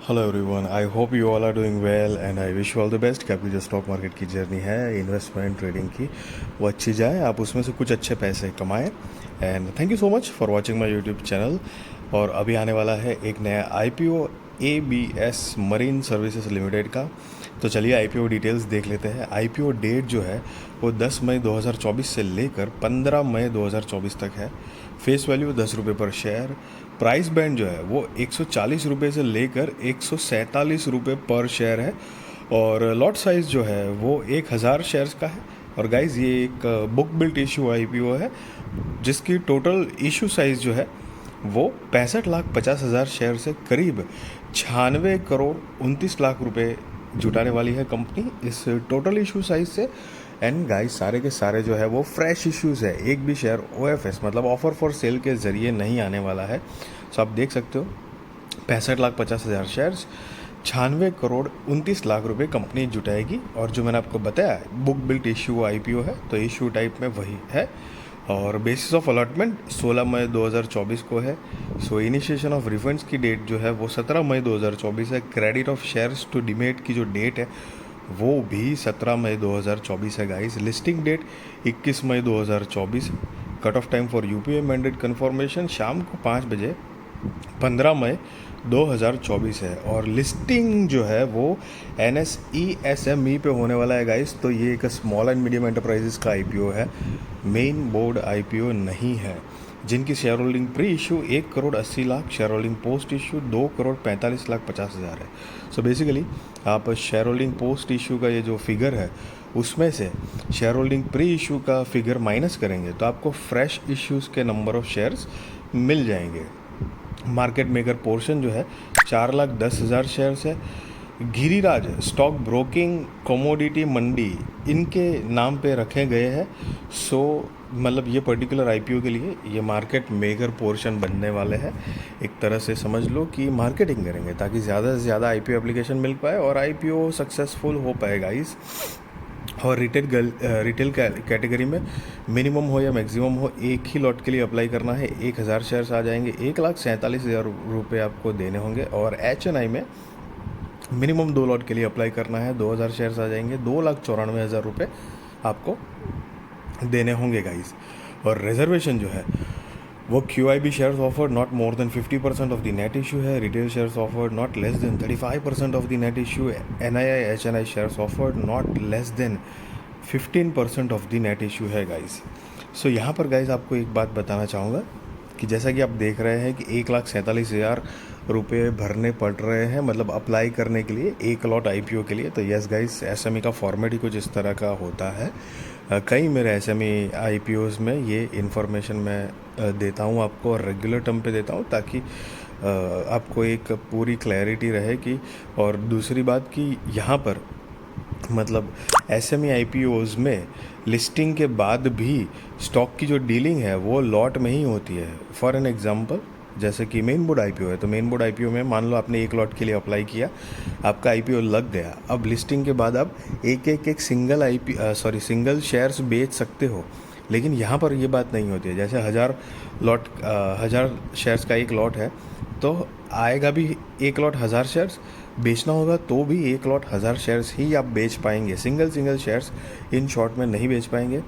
Hello everyone, I hope you all are doing well and I wish you all the best कि आपकी जो stock market की journey है investment trading की वो अच्छी जाए, आप उसमें से कुछ अच्छे पैसे कमाएं। And thank you so much for watching my YouTube channel. और अभी आने वाला है एक नया IPO ABS marine services limited का। तो चलिए आईपीओ डिटेल्स देख लेते हैं। आईपीओ डेट जो है वो 10 मई 2024 से लेकर 15 मई 2024 तक है। फेस वैल्यू 10 रुपये पर शेयर। प्राइस बैंड जो है वो 140 रुपये से लेकर 147 रुपये पर शेयर है। और लॉट साइज़ जो है वो 1000 शेयर्स का है। और गाइज ये एक बुक बिल्ट इशू आईपीओ है जिसकी टोटल इशू साइज़ जो है वो 65,50,000 शेयर से करीब 96 करोड़ 29 लाख रुपए जुटाने वाली है कंपनी इस टोटल इशू साइज से। एंड गाइस सारे के सारे जो है वो फ्रेश इश्यूज़ है, एक भी शेयर ओएफएस मतलब ऑफर फॉर सेल के ज़रिए नहीं आने वाला है। सो आप देख सकते हो 65,50,000 शेयर्स 96 करोड़ 29 लाख रुपए कंपनी जुटाएगी। और जो मैंने आपको बताया बुक बिल्ट इशू आईपीओ है तो इशू टाइप में वही है। और बेसिस ऑफ अलॉटमेंट 16 मई 2024 को है। सो इनिशिएशन ऑफ रिफंड्स की डेट जो है वो 17 मई 2024 है। Credit of shares to demat की जो डेट है वो भी 17 मई 2024 है गाइस। लिस्टिंग डेट 21 मई 2024। Cut off time for UPI mandate confirmation शाम को 5 बजे 15 मई 2024 है। और लिस्टिंग जो है वो NSE/SME पे होने वाला है गाइस। तो ये एक स्मॉल एंड मीडियम एंटरप्राइजेस का आईपीओ है, मेन बोर्ड आईपीओ नहीं है। जिनकी share holding pre issue 1 crore 80 lakh, share holding post issue 2 crore 45 lakh 50 हज़ार है। सो बेसिकली आप शेयर होल्डिंग पोस्ट इशू का ये जो फिगर है उसमें से शेयर होल्डिंग प्री इशू का फिगर माइनस करेंगे तो आपको फ्रेश इश्यूज़ के नंबर ऑफ शेयर्स मिल जाएंगे। मार्केट मेकर पोर्शन जो है 4,10,000 शेयर्स है। गिरिराज स्टॉक ब्रोकिंग कमोडिटी मंडी इनके नाम पे रखे गए हैं। सो मतलब ये पर्टिकुलर आईपीओ के लिए ये मार्केट मेकर पोर्शन बनने वाले हैं। एक तरह से समझ लो कि मार्केटिंग करेंगे ताकि ज़्यादा से ज़्यादा आईपीओ एप्लीकेशन मिल पाए और आईपीओ सक्सेसफुल हो पाएगा इस। और रिटेल कैटेगरी में मिनिमम हो या मैक्सिमम हो एक ही लॉट के लिए अप्लाई करना है। 1,000 शेयर्स आ जाएंगे, 1,47,000 रुपये आपको देने होंगे। और HNI में मिनिमम 2 लॉट के लिए अप्लाई करना है, 2,000 शेयर्स आ जाएंगे, 2,94,000 रुपये आपको देने होंगे गाइस। और रिजर्वेशन जो है वो QIB shares offered not more than 50% of the net issue है। Retail shares offered not less than 35% of the net issue. NII HNI shares offered not less than 15% of the net issue है guys. So यहाँ पर guys आपको एक बात बताना चाहूँगा कि जैसा कि आप देख रहे हैं कि 1,47,000 रुपये भरने पड़ रहे हैं मतलब अप्लाई करने के लिए एक लॉट आईपीओ के लिए। तो यस गाइस SME का फॉर्मेट ही कुछ इस तरह का होता है। कई मेरे SME आईपीओज़ में ये इन्फॉर्मेशन मैं देता हूँ आपको और रेगुलर टर्म पे देता हूँ ताकि आपको एक पूरी क्लैरिटी रहे कि। और दूसरी बात कि यहाँ पर मतलब SME आईपीओज़ में लिस्टिंग के बाद भी स्टॉक की जो डीलिंग है वो लॉट में ही होती है। फॉर एन एग्जांपल जैसे कि मेन बोर्ड आईपीओ है तो मेन बोर्ड आईपीओ में मान लो आपने एक लॉट के लिए अप्लाई किया, आपका आईपीओ लग गया। अब लिस्टिंग के बाद आप एक सिंगल शेयर्स बेच सकते हो। लेकिन यहाँ पर ये बात नहीं होती है। जैसे 1,000 शेयर्स का एक लॉट है तो आएगा भी एक लॉट 1,000 शेयर्स, बेचना होगा तो भी एक लॉट 1,000 शेयर्स ही आप बेच पाएंगे, सिंगल शेयर्स इन शॉर्ट में नहीं बेच पाएंगे।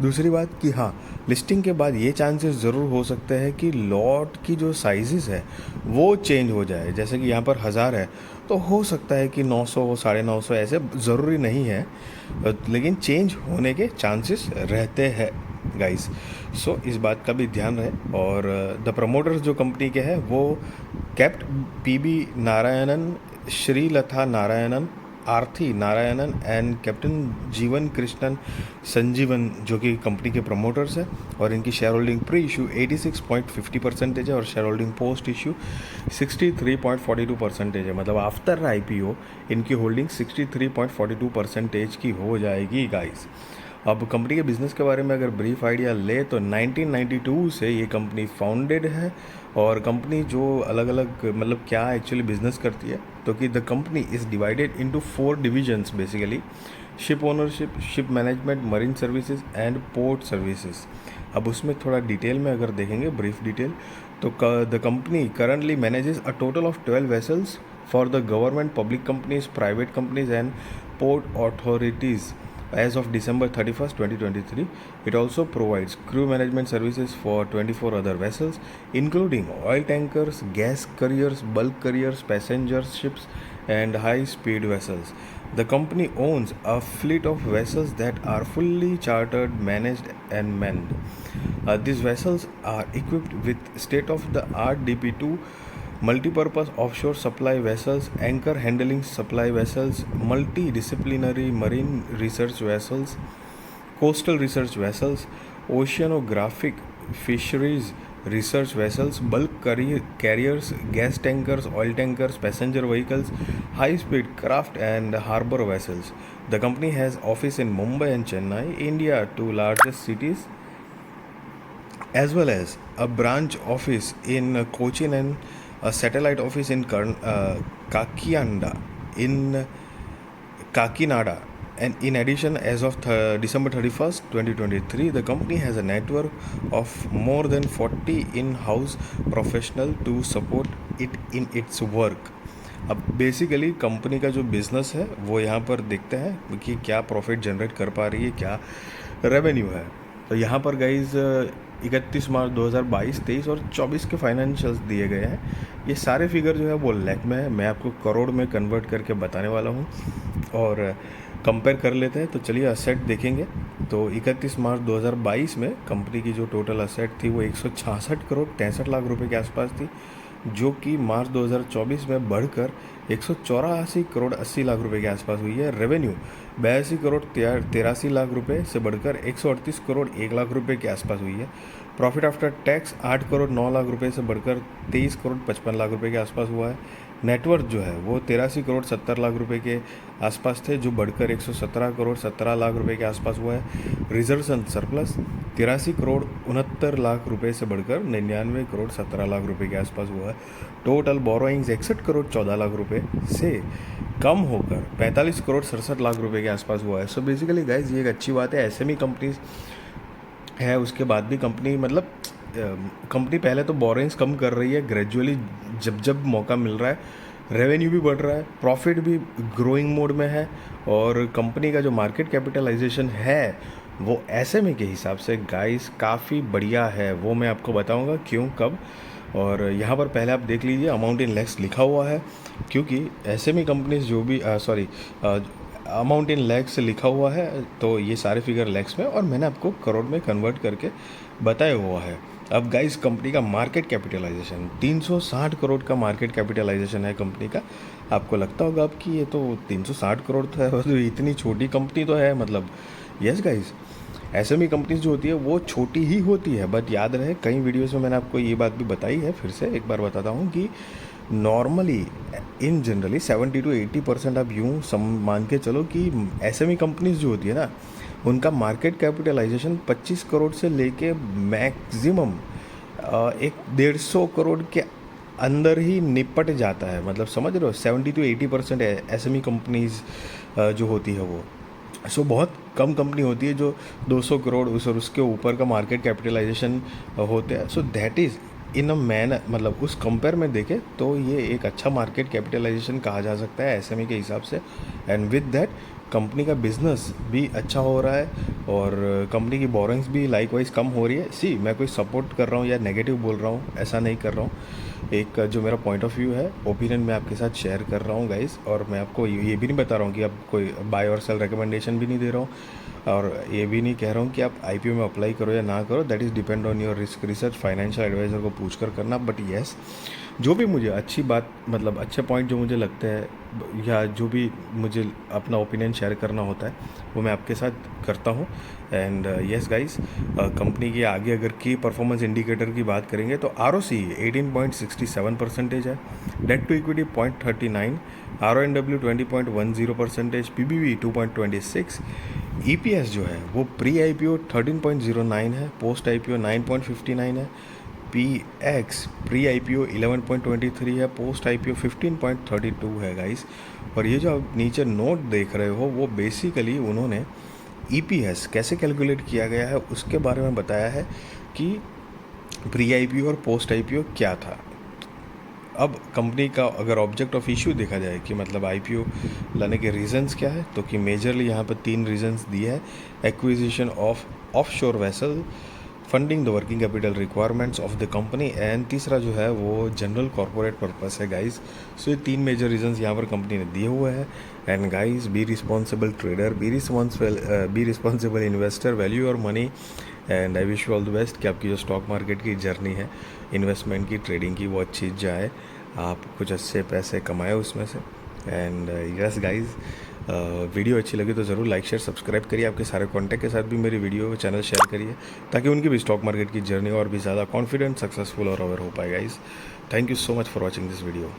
दूसरी बात कि हाँ, लिस्टिंग के बाद ये चांसेस ज़रूर हो सकते हैं कि लॉट की जो साइजेस है वो चेंज हो जाए। जैसे कि यहाँ पर 1,000 है तो हो सकता है कि 900 950, ऐसे ज़रूरी नहीं है लेकिन चेंज होने के चांसेस रहते हैं गाइस। सो इस बात का भी ध्यान रहे। और द प्रमोटर्स जो कंपनी के हैं वो capt PB Narayanan, Sreelatha Narayanan, Aarti Narayanan and captain Jeevan Krishnan संजीवन जो कि कंपनी के प्रमोटर्स हैं। और इनकी शेयर होल्डिंग प्री इशू 86.50% है और शेयर होल्डिंग पोस्ट इशू 63.42% है। मतलब आफ्टर आईपीओ इनकी होल्डिंग 63.42% की हो जाएगी गाइस। अब कंपनी के बिज़नेस के बारे में अगर ब्रीफ आइडिया ले तो 1992 से ये कंपनी फाउंडेड है। और कंपनी जो अलग अलग मतलब क्या एक्चुअली बिजनेस करती है तो कि the company is divided into 4 divisions basically: ship ownership, ship management, marine services and port services. अब उसमें थोड़ा डिटेल में अगर देखेंगे ब्रीफ डिटेल तो the company currently manages a total of 12 vessels for the government, public companies, private companies, and port authorities as of December 31st, 2023. It also provides crew management services for 24 other vessels, including oil tankers, gas carriers, bulk carriers, passenger ships, and high speed vessels. The company owns a fleet of vessels that are fully chartered, managed, and manned. These vessels are equipped with state of the art DP2 multi-purpose offshore supply vessels, anchor handling supply vessels, multidisciplinary marine research vessels, coastal research vessels, oceanographic fisheries research vessels, bulk carriers, gas tankers, oil tankers, passenger vehicles, high-speed craft, and harbor vessels. The company has office in Mumbai and Chennai, India, two largest cities, as well as a branch office in Cochin and a satellite office in Kakinada in Kakinada. And in addition, as of December 31st, 2023, the company has a network of more than 40 in-house professionals to support it in its work. अब basically company का जो business है वो यहाँ पर देखते हैं कि क्या प्रॉफिट जनरेट कर पा रही है, क्या रेवेन्यू है। तो यहाँ पर गाइज 31 मार्च 2022, 23 और 24 के फाइनेंशियल्स दिए गए हैं। ये सारे फिगर जो है वो लैख में है, मैं आपको करोड़ में कन्वर्ट करके बताने वाला हूँ और कंपेयर कर लेते हैं। तो चलिए असेट देखेंगे। तो 31 मार्च 2022 में कंपनी की जो टोटल असेट थी वो 166 करोड़ 63 लाख रुपए के आसपास थी, जो कि मार्च 2024 में बढ़कर 184 करोड़ 80 लाख रुपए के आसपास हुई है। रेवेन्यू 82 करोड़ 83 लाख रुपए से बढ़कर 138 करोड़ 1 लाख रुपए के आसपास हुई है। Profit after tax 8 crore 9 lakh रुपए से बढ़कर 23 करोड़ 55 लाख रुपए के आसपास हुआ है। नेटवर्थ जो है वो 83 करोड़ 70 लाख रुपए के आसपास थे, जो बढ़कर 117 करोड़ 17 लाख रुपए के आसपास हुआ है। Reserves and surplus 83 crore 69 lakh रुपए से बढ़कर 99 करोड़ 17 लाख रुपए के आसपास हुआ है। टोटल बोरोइंग्स 61 करोड़ 14 लाख रुपए से कम होकर 45 करोड़ 67 लाख रुपए के आसपास हुआ है। सो बेसिकली गाइज ये एक अच्छी बात है। एसएमई कंपनीज है, उसके बाद भी कंपनी मतलब कंपनी पहले तो बोरोइंग्स कम कर रही है, ग्रेजुअली जब जब मौका मिल रहा है रेवेन्यू भी बढ़ रहा है, प्रॉफिट भी ग्रोइंग मोड में है, और कंपनी का जो मार्केट कैपिटलाइजेशन है वो एसएमई के हिसाब से गाइस काफ़ी बढ़िया है। वो मैं आपको बताऊंगा क्यों, कब। और यहाँ पर पहले आप देख लीजिए अमाउंट इन लैक्स लिखा हुआ है, क्योंकि एसएमई कंपनीज जो भी अमाउंट इन लैक्स से लिखा हुआ है, तो ये सारे फिगर लैक्स में और मैंने आपको करोड़ में कन्वर्ट करके बताया हुआ है। अब गाइस कंपनी का मार्केट कैपिटलाइजेशन 360 करोड़ का मार्केट कैपिटलाइजेशन है कंपनी का। आपको लगता होगा अब कि ये तो 360 करोड़ तो है, तो इतनी छोटी कंपनी तो है मतलब। यस गाइस, एसएमई कंपनीज जो होती है वो छोटी ही होती है, बट याद रहे कई वीडियोस में मैंने आपको ये बात भी बताई है, फिर से एक बार बताता हूँ कि नॉर्मली इन जनरली 70 to 80% आप यूँ मान के चलो कि एसएमई कंपनीज जो होती है ना, उनका मार्केट कैपिटलाइजेशन 25 करोड़ से लेके मैक्सिमम 150 करोड़ के अंदर ही निपट जाता है। मतलब समझ रहे हो, 70 to 80% एसएमई कंपनीज जो होती है वो बहुत कम कंपनी होती है जो 200 करोड़ उसके ऊपर का मार्केट कैपिटलाइजेशन होते हैं। So that is in a man, मतलब उस कंपेयर में देखें तो ये एक अच्छा मार्केट कैपिटलाइजेशन कहा जा सकता है एसएमई के हिसाब से। एंड विद दैट कंपनी का बिजनेस भी अच्छा हो रहा है और कंपनी की बोरिंग्स भी लाइकवाइज कम हो रही है। सी मैं कोई सपोर्ट कर रहा हूँ या नेगेटिव बोल रहा हूँ, ऐसा नहीं कर रहा हूँ। एक जो मेरा पॉइंट ऑफ व्यू है, ओपिनियन मैं आपके साथ शेयर कर रहा हूँ गाइस। और मैं आपको ये भी नहीं बता रहा हूँ कि आप कोई बाय और सेल रिकमेंडेशन भी नहीं दे रहा हूँ, और ये भी नहीं कह रहा हूँ कि आप आईपीओ में अप्लाई करो या ना करो। That is depend on your risk research, financial advisor को पूछ कर करना। बट येस, जो भी मुझे अच्छी बात मतलब अच्छे पॉइंट जो मुझे लगते हैं या जो भी मुझे अपना ओपिनियन शेयर करना होता है वो मैं आपके साथ करता हूँ। एंड येस गाइस, कंपनी की आगे अगर की परफॉर्मेंस इंडिकेटर की बात करेंगे तो ROCE 18.67% है, date to equity 0.39, RONW 20.10%, PBV 2.26, EPS जो है वो प्री IPO 13.09 है, पोस्ट IPO 9.59 है, PX प्री IPO 11.23 है, पोस्ट IPO 15.32 है गाइस। और ये जो आप नीचे नोट देख रहे हो वो बेसिकली उन्होंने EPS कैसे कैलकुलेट किया गया है उसके बारे में बताया है कि प्री IPO और पोस्ट IPO क्या था। अब कंपनी का अगर ऑब्जेक्ट ऑफ इशू देखा जाए कि मतलब आईपीओ लाने के रीजंस क्या है, तो कि मेजरली यहाँ पर 3 रीजंस दिए हैं। Acquisition of offshore vessel, funding the working capital requirements of the company, and तीसरा जो है वो जनरल कॉर्पोरेट पर्पस है गाइस। सो ये 3 मेजर रीजंस यहाँ पर कंपनी ने दिए हुए हैं। And guys, be responsible trader, be responsible investor, value your money, and I wish you all the best कि आपकी जो स्टॉक मार्केट की जर्नी है, इन्वेस्टमेंट की, ट्रेडिंग की, वो अच्छी जाए, आप कुछ अच्छे पैसे कमाए उसमें से। एंड यस गाइज, वीडियो अच्छी लगी तो ज़रूर लाइक शेयर सब्सक्राइब करिए। आपके सारे कॉन्टैक्ट के साथ भी मेरी वीडियो चैनल शेयर करिए, ताकि उनकी भी स्टॉक मार्केट की जर्नी और भी ज़्यादा कॉन्फिडेंट, सक्सेसफुल और अवेयर हो पाए guys. Thank you so much for watching this video.